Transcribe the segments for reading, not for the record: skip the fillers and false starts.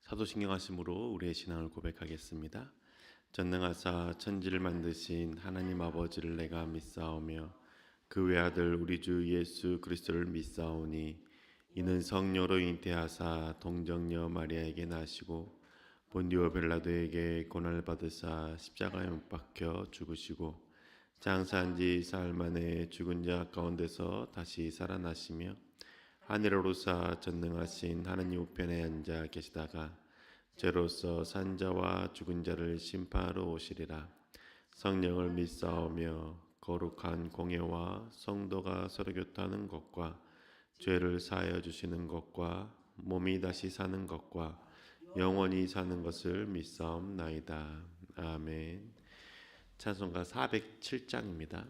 사도신경하심으로 우리의 신앙을 고백하겠습니다. 전능하사 천지를 만드신 하나님 아버지를 내가 믿사오며 그 외아들 우리 주 예수 그리스도를 믿사오니 이는 성령으로 잉태하사 동정녀 마리아에게 나시고 본디오 빌라도에게 고난을 받으사 십자가에 못 박혀 죽으시고 장사한 지 사흘 만에 죽은 자 가운데서 다시 살아나시며 하늘에 오르사 전능하신 하나님 우편에 앉아 계시다가 죄로서 산 자와 죽은 자를 심판하러 오시리라. 성령을 믿사오며 거룩한 공예와 성도가 서로 교통하는 것과 죄를 사하여 주시는 것과 몸이 다시 사는 것과 영원히 사는 것을 믿사옵나이다. 아멘. 찬송가 407장입니다.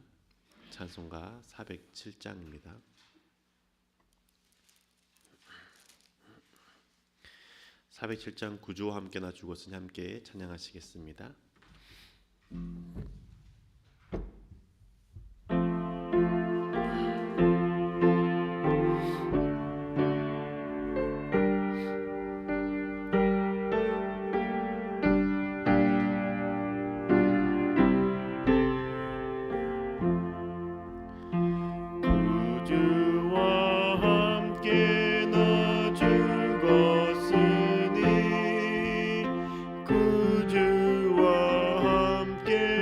찬송가 407장입니다. 407장 구주와 함께나 죽었으니 함께 찬양하시겠습니다. 구주와 함께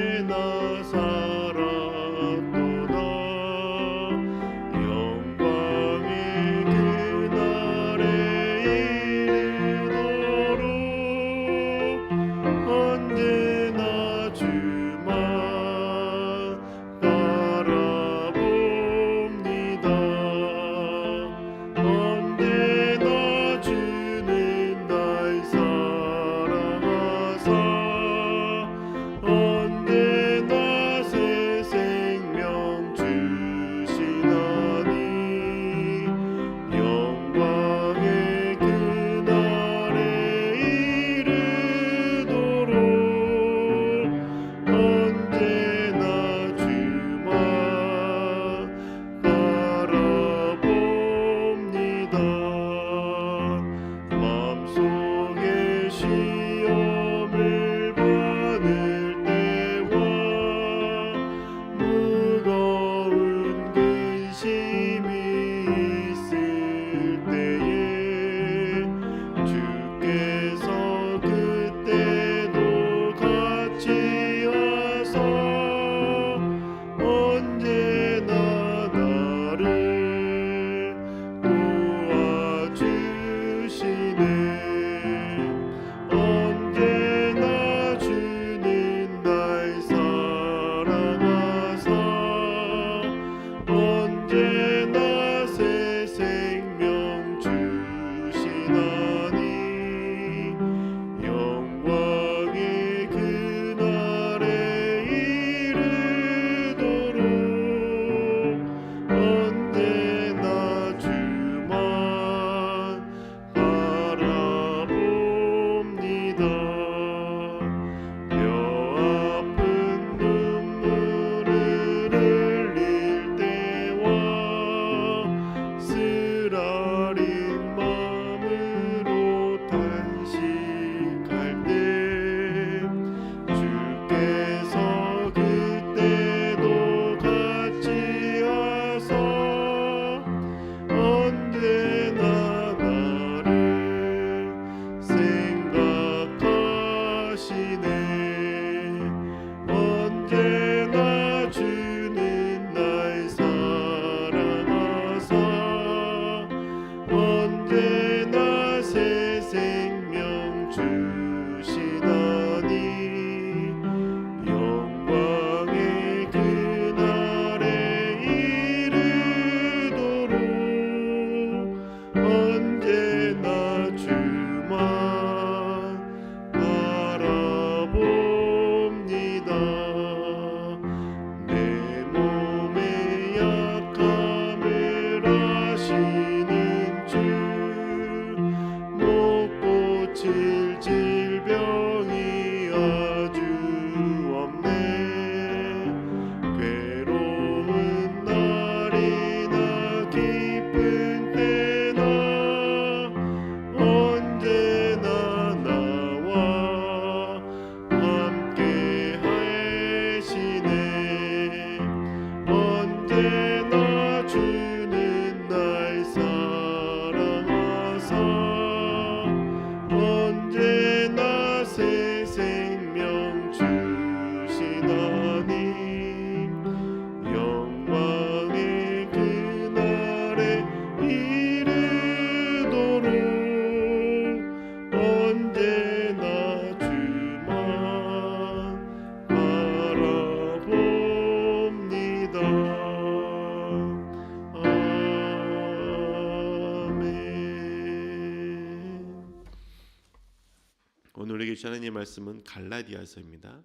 주신 하나님의 말씀은 갈라디아서입니다.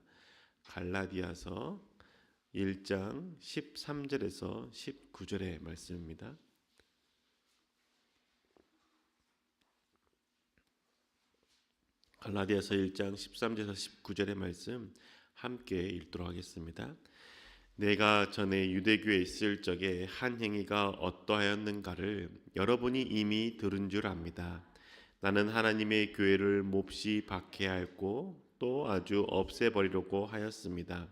갈라디아서 1장 13절에서 19절의 말씀입니다. 갈라디아서 1장 13절에서 19절의 말씀 함께 읽도록 하겠습니다. 내가 전에 유대교에 있을 적에 한 행위가 어떠하였는가를 여러분이 이미 들은 줄 압니다. 나는 하나님의 교회를 몹시 박해하였고 또 아주 없애버리려고 하였습니다.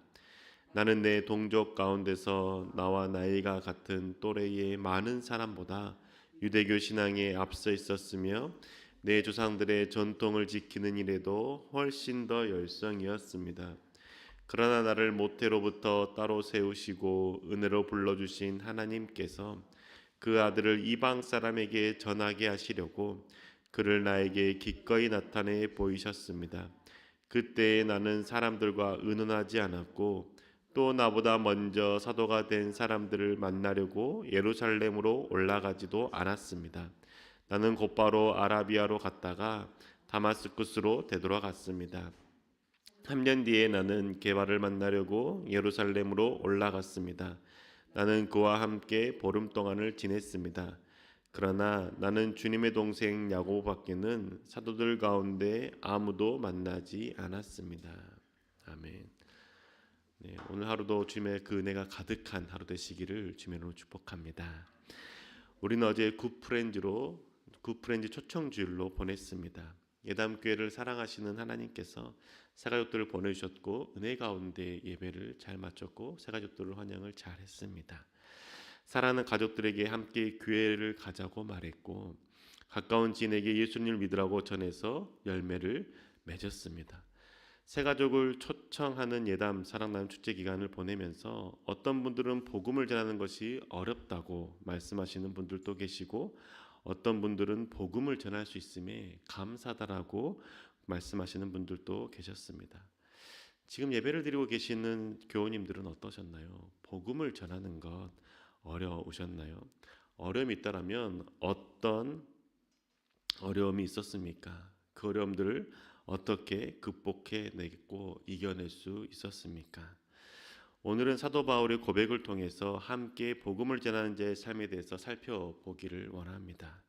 나는 내 동족 가운데서 나와 나이가 같은 또래의 많은 사람보다 유대교 신앙에 앞서 있었으며 내 조상들의 전통을 지키는 일에도 훨씬 더 열성이었습니다. 그러나 나를 모태로부터 따로 세우시고 은혜로 불러주신 하나님께서 그 아들을 이방 사람에게 전하게 하시려고 그를 나에게 기꺼이 나타내 보이셨습니다. 그때 나는 사람들과 의논하지 않았고 또 나보다 먼저 사도가 된 사람들을 만나려고 예루살렘으로 올라가지도 않았습니다. 나는 곧바로 아라비아로 갔다가 다마스쿠스로 되돌아갔습니다. 3년 뒤에 나는 게바를 만나려고 예루살렘으로 올라갔습니다. 나는 그와 함께 보름 동안을 지냈습니다. 그러나 나는 주님의 동생 야고보밖에는 사도들 가운데 아무도 만나지 않았습니다. 아멘. 네, 오늘 하루도 주님의 그 은혜가 가득한 하루 되시기를 주님으로 축복합니다. 우리는 어제 굿프렌즈 초청주일로 보냈습니다. 예담교회를 사랑하시는 하나님께서 새가족들을 보내주셨고 은혜 가운데 예배를 잘 마쳤고 새가족들을 환영을 잘 했습니다. 사랑하는 가족들에게 함께 교회를 가자고 말했고 가까운 지인에게 예수님을 믿으라고 전해서 열매를 맺었습니다. 새가족을 초청하는 예담 사랑나눔 축제 기간을 보내면서 어떤 분들은 복음을 전하는 것이 어렵다고 말씀하시는 분들도 계시고 어떤 분들은 복음을 전할 수 있음에 감사하다라고 말씀하시는 분들도 계셨습니다. 지금 예배를 드리고 계시는 교우님들은 어떠셨나요? 복음을 전하는 것 어려우셨나요? 어려움이 있다라면 어떤 어려움이 있었습니까? 그 어려움들을 어떻게 극복해내고 이겨낼 수 있었습니까? 오늘은 사도 바울의 고백을 통해서 함께 복음을 전하는 자의 삶에 대해서 살펴보기를 원합니다.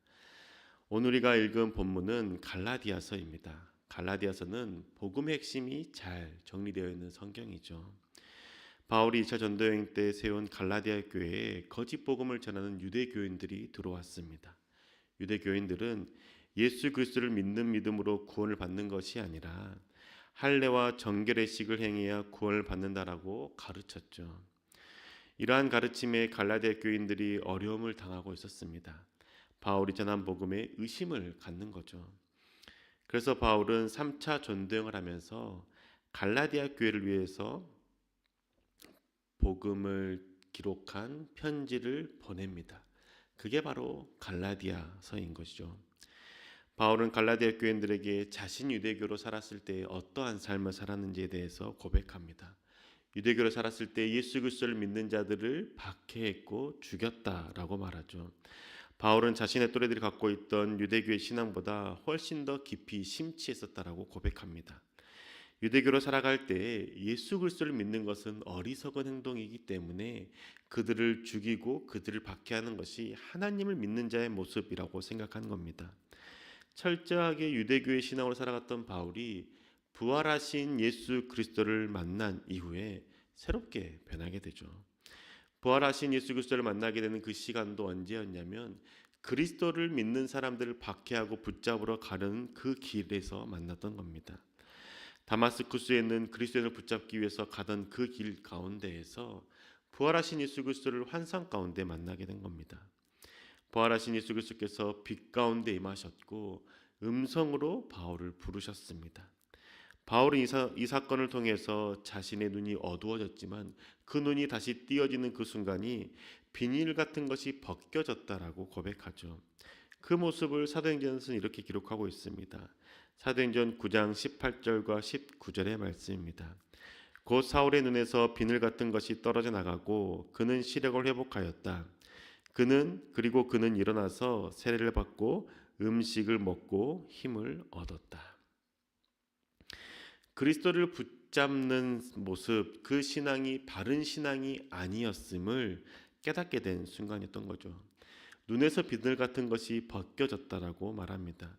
오늘 우리가 읽은 본문은 갈라디아서입니다. 갈라디아서는 복음의 핵심이 잘 정리되어 있는 성경이죠. 바울이 2차 전도여행 때 세운 갈라디아 교회에 거짓 복음을 전하는 유대 교인들이 들어왔습니다. 유대 교인들은 예수 그리스도를 믿는 믿음으로 구원을 받는 것이 아니라 할례와 정결의 식을 행해야 구원을 받는다라고 가르쳤죠. 이러한 가르침에 갈라디아 교인들이 어려움을 당하고 있었습니다. 바울이 전한 복음에 의심을 갖는 거죠. 그래서 바울은 3차 전도여행을 하면서 갈라디아 교회를 위해서 복음을 기록한 편지를 보냅니다. 그게 바로 갈라디아서인 것이죠. 바울은 갈라디아 교인들에게 자신 유대교로 살았을 때 어떠한 삶을 살았는지에 대해서 고백합니다. 유대교로 살았을 때 예수 그리스도를 믿는 자들을 박해했고 죽였다라고 말하죠. 바울은 자신의 또래들이 갖고 있던 유대교의 신앙보다 훨씬 더 깊이 심취했었다라고 고백합니다. 유대교로 살아갈 때 예수 그리스도를 믿는 것은 어리석은 행동이기 때문에 그들을 죽이고 그들을 박해하는 것이 하나님을 믿는 자의 모습이라고 생각한 겁니다. 철저하게 유대교의 신앙으로 살아갔던 바울이 부활하신 예수 그리스도를 만난 이후에 새롭게 변하게 되죠. 부활하신 예수 그리스도를 만나게 되는 그 시간도 언제였냐면 그리스도를 믿는 사람들을 박해하고 붙잡으러 가는 그 길에서 만났던 겁니다. 다마스쿠스에 있는 그리스도인을 붙잡기 위해서 가던 그 길 가운데에서 부활하신 예수 그리스도를 환상 가운데 만나게 된 겁니다. 부활하신 예수 그리스도께서 빛 가운데 임하셨고 음성으로 바울을 부르셨습니다. 바울은 이 사건을 통해서 자신의 눈이 어두워졌지만 그 눈이 다시 띄어지는 그 순간이 비닐 같은 것이 벗겨졌다라고 고백하죠. 그 모습을 사도행전에서는 이렇게 기록하고 있습니다. 사도행전 9장 18절과 19절의 말씀입니다. 곧 사울의 눈에서 비늘 같은 것이 떨어져 나가고 그는 시력을 회복하였다. 그리고 그는 일어나서 세례를 받고 음식을 먹고 힘을 얻었다. 그리스도를 붙잡는 모습, 그 신앙이 바른 신앙이 아니었음을 깨닫게 된 순간이었던 거죠. 눈에서 비늘 같은 것이 벗겨졌다라고 말합니다.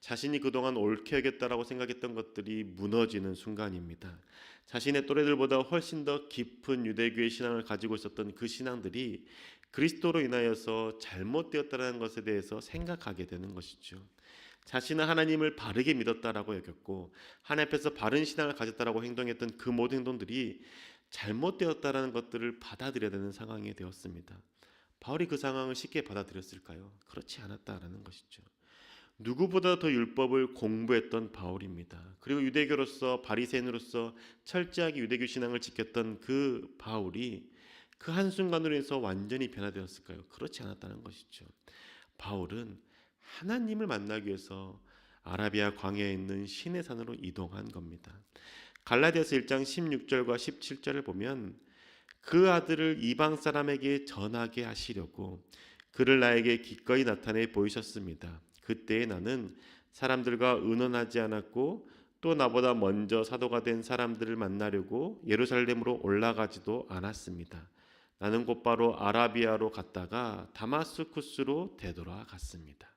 자신이 그동안 옳게 여겼다라고 생각했던 것들이 무너지는 순간입니다. 자신의 또래들보다 훨씬 더 깊은 유대교의 신앙을 가지고 있었던 그 신앙들이 그리스도로 인하여서 잘못되었다는 것에 대해서 생각하게 되는 것이죠. 자신은 하나님을 바르게 믿었다라고 여겼고 하나님 앞에서 바른 신앙을 가졌다라고 행동했던 그 모든 행동들이 잘못되었다라는 것들을 받아들여야 되는 상황이 되었습니다. 바울이 그 상황을 쉽게 받아들였을까요? 그렇지 않았다라는 것이죠. 누구보다 더 율법을 공부했던 바울입니다. 그리고 유대교로서 바리새인으로서 철저하게 유대교 신앙을 지켰던 그 바울이 그 한순간으로 해서 완전히 변화되었을까요? 그렇지 않았다는 것이죠. 바울은 하나님을 만나기 위해서 아라비아 광야에 있는 시내 산으로 이동한 겁니다. 갈라디아서 1장 16절과 17절을 보면 그 아들을 이방 사람에게 전하게 하시려고 그를 나에게 기꺼이 나타내 보이셨습니다. 그때에 나는 사람들과 의논하지 않았고 또 나보다 먼저 사도가 된 사람들을 만나려고 예루살렘으로 올라가지도 않았습니다. 나는 곧바로 아라비아로 갔다가 다마스쿠스로 되돌아갔습니다.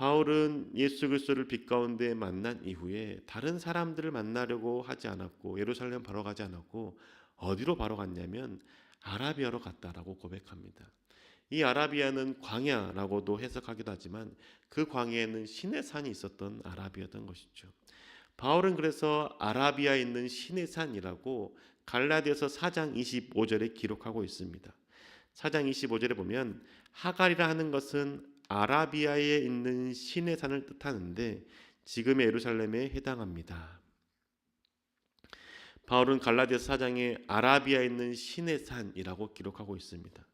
바울은 예수 그리스도를 빛 가운데 만난 이후에 다른 사람들을 만나려고 하지 않았고 예루살렘 바로 가지 않았고 어디로 바로 갔냐면 아라비아로 갔다라고 고백합니다. 이 아라비아는 광야라고도 해석하기도 하지만 그 광야에는 신의 산이 있었던 아라비아였던 것이죠. 바울은 그래서 아라비아에 있는 신의 산이라고 갈라디아서 4장 25절에 기록하고 있습니다. 4장 25절에 보면 하갈이라 하는 것은 아라비아에 있는 신의 산을 뜻하는데 지금의 예루살렘에 해당합니다. 바울은 갈라디아서 4장에 아라비아에 있는 신의 산이라고 기록하고 있습니다.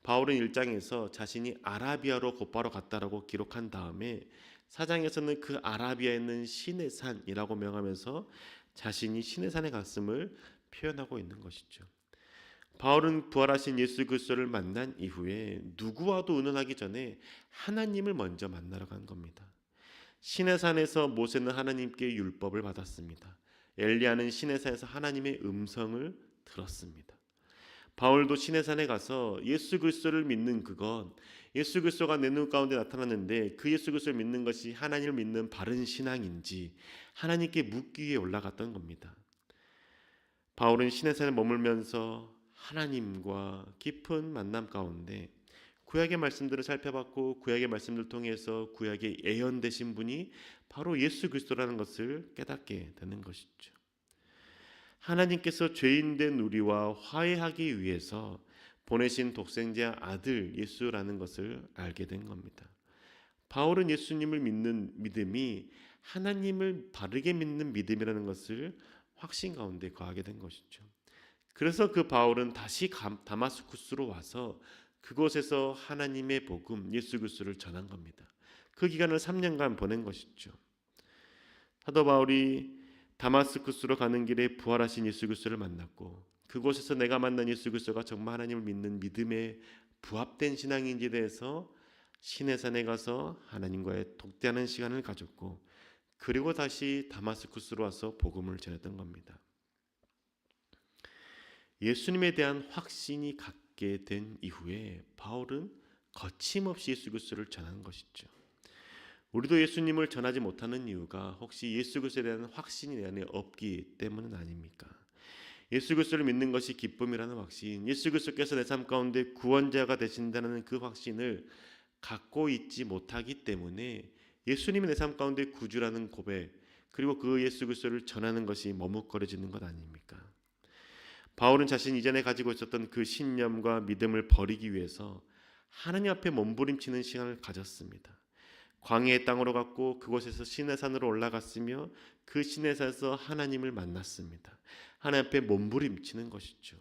바울은 1장에서 자신이 아라비아로 곧바로 갔다라고 기록한 다음에 4장에서는 그 아라비아에 있는 신의 산이라고 명하면서 자신이 신의 산에 갔음을 표현하고 있는 것이죠. 바울은 부활하신 예수 그리스도를 만난 이후에 누구와도 의논하기 전에 하나님을 먼저 만나러 간 겁니다. 신의 산에서 모세는 하나님께 율법을 받았습니다. 엘리야는 신의 산에서 하나님의 음성을 들었습니다. 바울도 신의 산에 가서 예수 그리스도를 믿는 그것, 예수 그리스도가 내 눈 가운데 나타났는데 그 예수 그리스도를 믿는 것이 하나님을 믿는 바른 신앙인지 하나님께 묻기 위해 올라갔던 겁니다. 바울은 신의 산에 머물면서 하나님과 깊은 만남 가운데 구약의 말씀들을 살펴봤고 구약의 말씀들을 통해서 구약에 예언되신 분이 바로 예수 그리스도라는 것을 깨닫게 되는 것이죠. 하나님께서 죄인된 우리와 화해하기 위해서 보내신 독생자 아들 예수라는 것을 알게 된 겁니다. 바울은 예수님을 믿는 믿음이 하나님을 바르게 믿는 믿음이라는 것을 확신 가운데 거하게 된 것이죠. 그래서 그 바울은 다시 다마스쿠스로 와서 그곳에서 하나님의 복음 예수 그리스도를 전한 겁니다. 그 기간을 3년간 보낸 것이죠. 사도 바울이 다마스쿠스로 가는 길에 부활하신 예수 그리스도를 만났고 그곳에서 내가 만난 예수 그리스도가 정말 하나님을 믿는 믿음에 부합된 신앙인지에 대해서 신의 산에 가서 하나님과의 독대하는 시간을 가졌고 그리고 다시 다마스쿠스로 와서 복음을 전했던 겁니다. 예수님에 대한 확신이 갖게 된 이후에 바울은 거침없이 예수 그리스도를 전하는 것이죠. 우리도 예수님을 전하지 못하는 이유가 혹시 예수 그리스도에 대한 확신이 내 안에 없기 때문은 아닙니까? 예수 그리스도를 믿는 것이 기쁨이라는 확신, 예수 그리스도께서 내 삶 가운데 구원자가 되신다는 그 확신을 갖고 있지 못하기 때문에 예수님이 내 삶 가운데 구주라는 고백, 그리고 그 예수 그리스도를 전하는 것이 머뭇거려지는 것 아닙니까? 바울은 자신이 이전에 가지고 있었던 그 신념과 믿음을 버리기 위해서 하나님 앞에 몸부림치는 시간을 가졌습니다. 광야의 땅으로 갔고 그곳에서 시내산으로 올라갔으며 그 시내산에서 하나님을 만났습니다. 하나님 앞에 몸부림치는 것이죠.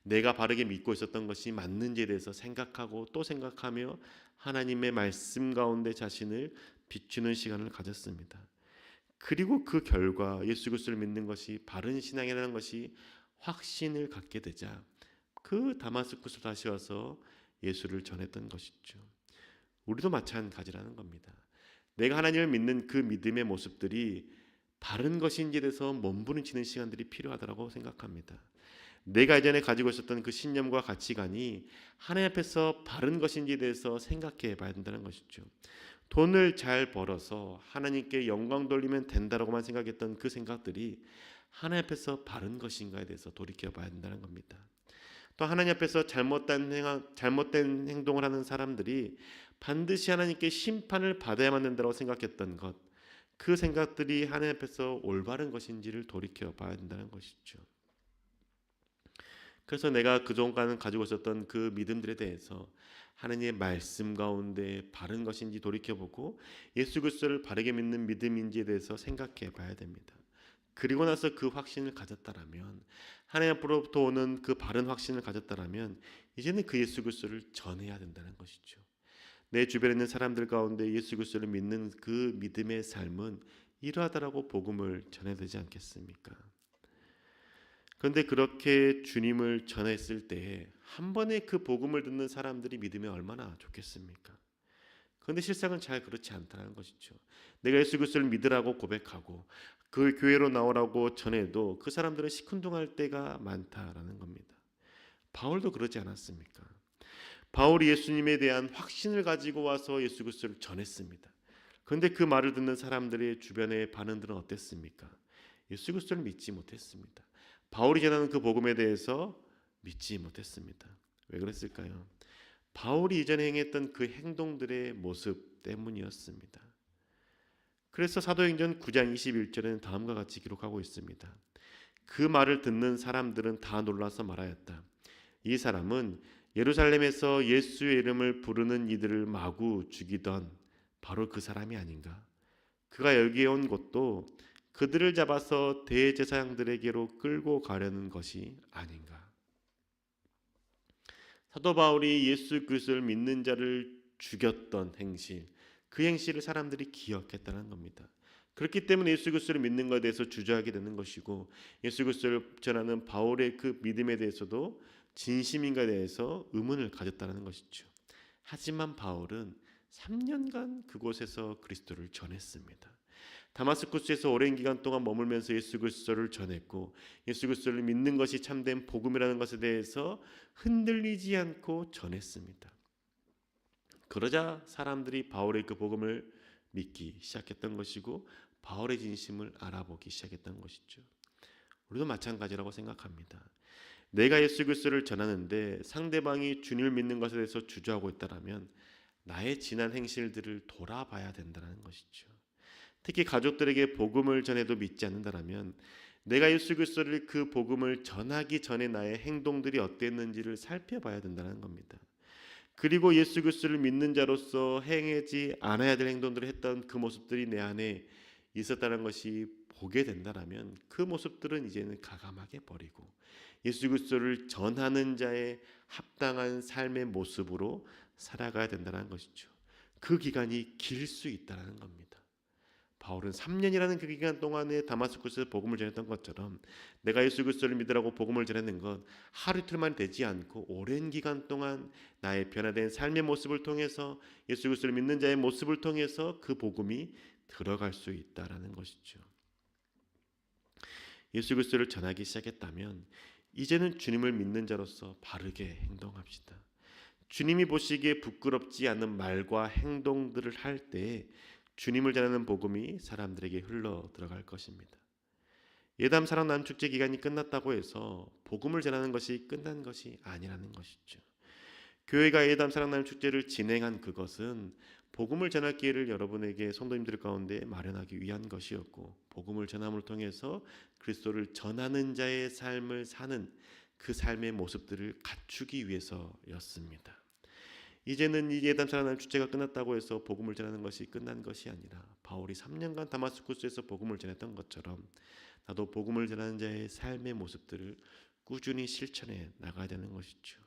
내가 바르게 믿고 있었던 것이 맞는지에 대해서 생각하고 또 생각하며 하나님의 말씀 가운데 자신을 비추는 시간을 가졌습니다. 그리고 그 결과 예수 그리스도를 믿는 것이 바른 신앙이라는 것이 확신을 갖게 되자 그 다마스쿠스 다시 와서 예수를 전했던 것이죠. 우리도 마찬가지라는 겁니다. 내가 하나님을 믿는 그 믿음의 모습들이 바른 것인지에 대해서 몸부림치는 시간들이 필요하다고 생각합니다. 내가 이전에 가지고 있었던 그 신념과 가치관이 하나님 앞에서 바른 것인지에 대해서 생각해 봐야 된다는 것이죠. 돈을 잘 벌어서 하나님께 영광 돌리면 된다라고만 생각했던 그 생각들이 하나님 앞에서 바른 것인가에 대해서 돌이켜 봐야 된다는 겁니다. 또 하나님 앞에서 잘못된 행동을 하는 사람들이 반드시 하나님께 심판을 받아야만 된다고 생각했던 것, 그 생각들이 하나님 앞에서 올바른 것인지를 돌이켜 봐야 된다는 것이죠. 그래서 내가 그동안 가지고 있었던 그 믿음들에 대해서 하나님의 말씀 가운데 바른 것인지 돌이켜보고 예수 그리스도를 바르게 믿는 믿음인지에 대해서 생각해 봐야 됩니다. 그리고 나서 그 확신을 가졌다라면, 하나님 앞으로부터 오는 그 바른 확신을 가졌다라면 이제는 그 예수 그리스도를 전해야 된다는 것이죠. 내 주변에 있는 사람들 가운데 예수 그리스도를 믿는 그 믿음의 삶은 이러하다라고 복음을 전해야 되지 않겠습니까? 그런데 그렇게 주님을 전했을 때에 한 번에 그 복음을 듣는 사람들이 믿으면 얼마나 좋겠습니까? 그런데 실상은 잘 그렇지 않다는 것이죠. 내가 예수 그리스도를 믿으라고 고백하고 그 교회로 나오라고 전해도 그 사람들은 시큰둥할 때가 많다라는 겁니다. 바울도 그러지 않았습니까? 바울이 예수님에 대한 확신을 가지고 와서 예수 그리스도를 전했습니다. 그런데 그 말을 듣는 사람들의 주변의 반응들은 어땠습니까? 예수 그리스도를 믿지 못했습니다. 바울이 전하는 그 복음에 대해서 믿지 못했습니다. 왜 그랬을까요? 바울이 이전에 행했던 그 행동들의 모습 때문이었습니다. 그래서 사도행전 9장 21절에는 다음과 같이 기록하고 있습니다. 그 말을 듣는 사람들은 다 놀라서 말하였다. 이 사람은 예루살렘에서 예수의 이름을 부르는 이들을 마구 죽이던 바로 그 사람이 아닌가? 그가 여기에 온 것도 그들을 잡아서 대제사장들에게로 끌고 가려는 것이 아닌가? 사도 바울이 예수 그리스도를 믿는 자를 죽였던 행실, 그 행실을 사람들이 기억했다는 겁니다. 그렇기 때문에 예수 그리스도를 믿는 것에 대해서 주저하게 되는 것이고, 예수 그리스도를 전하는 바울의 그 믿음에 대해서도 진심인가에 대해서 의문을 가졌다는 것이죠. 하지만 바울은 3년간 그곳에서 그리스도를 전했습니다. 다마스쿠스에서 오랜 기간 동안 머물면서 예수 그리스도를 전했고, 예수 그리스도를 믿는 것이 참된 복음이라는 것에 대해서 흔들리지 않고 전했습니다. 그러자 사람들이 바울의 그 복음을 믿기 시작했던 것이고, 바울의 진심을 알아보기 시작했던 것이죠. 우리도 마찬가지라고 생각합니다. 내가 예수 그리스도를 전하는데 상대방이 주님을 믿는 것에 대해서 주저하고 있다면 나의 지난 행실들을 돌아봐야 된다는 것이죠. 특히 가족들에게 복음을 전해도 믿지 않는다면 내가 예수 그리스도를 그 복음을 전하기 전에 나의 행동들이 어땠는지를 살펴봐야 된다는 겁니다. 그리고 예수 그리스도를 믿는 자로서 행하지 않아야 될 행동들을 했던 그 모습들이 내 안에 있었다는 것이 보게 된다면 그 모습들은 이제는 가감하게 버리고 예수 그리스도를 전하는 자의 합당한 삶의 모습으로 살아가야 된다는 것이죠. 그 기간이 길 수 있다는 겁니다. 바울은 3년이라는 그 기간 동안에 다마스쿠스에서 복음을 전했던 것처럼 내가 예수 그리스도를 믿으라고 복음을 전했는 건 하루 이틀만 되지 않고 오랜 기간 동안 나의 변화된 삶의 모습을 통해서 예수 그리스도를 믿는 자의 모습을 통해서 그 복음이 들어갈 수 있다라는 것이죠. 예수 그리스도를 전하기 시작했다면 이제는 주님을 믿는 자로서 바르게 행동합시다. 주님이 보시기에 부끄럽지 않은 말과 행동들을 할 때 주님을 전하는 복음이 사람들에게 흘러 들어갈 것입니다. 예담 사랑 나눔 축제 기간이 끝났다고 해서 복음을 전하는 것이 끝난 것이 아니라는 것이죠. 교회가 예담 사랑 나눔 축제를 진행한 그것은 복음을 전할 기회를 여러분에게 성도님들 가운데 마련하기 위한 것이었고, 복음을 전함을 통해서 그리스도를 전하는 자의 삶을 사는 그 삶의 모습들을 갖추기 위해서였습니다. 이제는 이 예담 사랑 나눔 축제가 끝났다고 해서 복음을 전하는 것이 끝난 것이 아니라 바울이 3년간 다마스쿠스에서 복음을 전했던 것처럼 나도 복음을 전하는 자의 삶의 모습들을 꾸준히 실천해 나가야 되는 것이죠.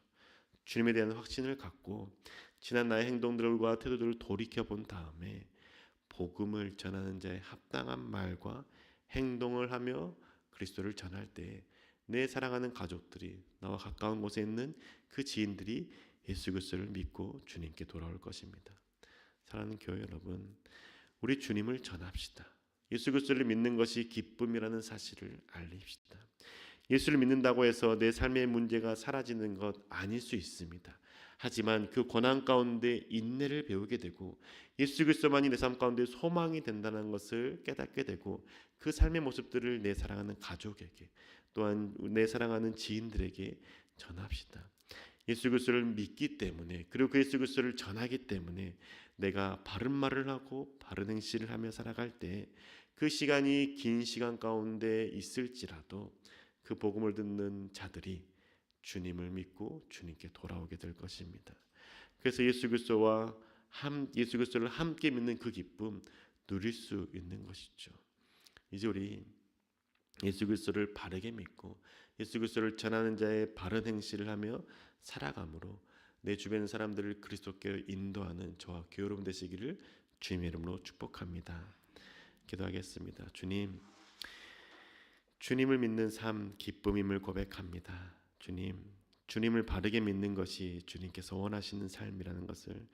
주님에 대한 확신을 갖고 지난 나의 행동들과 태도들을 돌이켜 본 다음에 복음을 전하는 자의 합당한 말과 행동을 하며 그리스도를 전할 때 내 사랑하는 가족들이, 나와 가까운 곳에 있는 그 지인들이 예수 그리스도를 믿고 주님께 돌아올 것입니다. 사랑하는 교회 여러분, 우리 주님을 전합시다. 예수 그리스도를 믿는 것이 기쁨이라는 사실을 알립시다. 예수를 믿는다고 해서 내 삶의 문제가 사라지는 것 아닐 수 있습니다. 하지만 그 고난 가운데 인내를 배우게 되고 예수 그리스도만이 내 삶 가운데 소망이 된다는 것을 깨닫게 되고 그 삶의 모습들을 내 사랑하는 가족에게 또한 내 사랑하는 지인들에게 전합시다. 예수 그리스도를 믿기 때문에 그리고 그 예수 그리스도를 전하기 때문에 내가 바른 말을 하고 바른 행실을 하며 살아갈 때 그 시간이 긴 시간 가운데 있을지라도 그 복음을 듣는 자들이 주님을 믿고 주님께 돌아오게 될 것입니다. 그래서 예수 그리스도를 함께 믿는 그 기쁨 누릴 수 있는 것이죠. 이제 우리 예수 그리스도를 바르게 믿고 예수 그리스도를 전하는 자의 바른 행실을 하며 살아감으로 내 주변 사람들을 그리스도께 인도하는 저와 여러분 되시기를 주님의 이름으로 축복합니다. 기도하겠습니다. 주님을 믿는 삶 기쁨임을 고백합니다. 주님을 바르게 믿는 것이 주님께서 원하시는 삶이라는 것을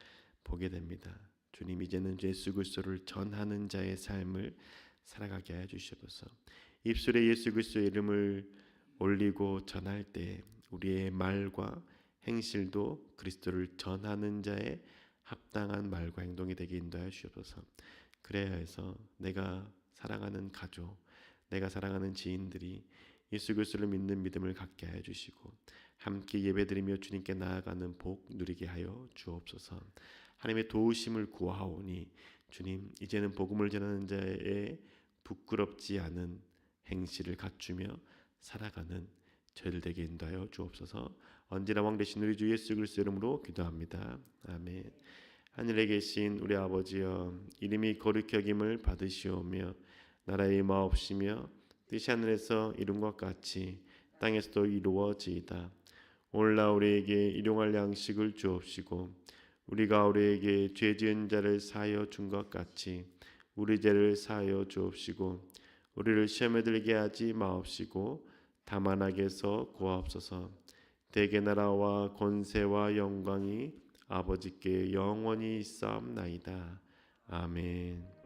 보게 됩니다. 주님, 이제는 예수 그리스도를 전하는 자의 삶을 살아가게 해 주시옵소서. 입술에 예수 그리스도의 이름을 올리고 전할 때 우리의 말과 행실도 그리스도를 전하는 자의 합당한 말과 행동이 되게 인도하여 주시옵소서. 그래야 해서 내가 사랑하는 가족, 내가 사랑하는 지인들이 예수 그리스도를 믿는 믿음을 갖게 하여 주시고 함께 예배드리며 주님께 나아가는 복 누리게 하여 주옵소서. 하나님의 도우심을 구하오니 주님, 이제는 복음을 전하는 자의 부끄럽지 않은 행실을 갖추며 살아가는 저희들 되게 인도하여 주옵소서. 언제나 왕 되신 우리 주 예수 그리스도 이름으로 기도합니다. 아멘. 하늘에 계신 우리 아버지여, 이름이 거룩히 여김을 받으시오며 나라의 마옵시며 뜻이 하늘에서 이룬 것 같이 땅에서도 이루어지이다. 오늘날 우리에게 일용할 양식을 주옵시고 우리가 우리에게 죄 지은 자를 사하여 준 것 같이 우리 죄를 사하여 주옵시고 우리를 시험에 들게 하지 마옵시고 다만 악에서 구하옵소서. 대개 나라와 권세와 영광이 아버지께 영원히 있사옵나이다. 아멘.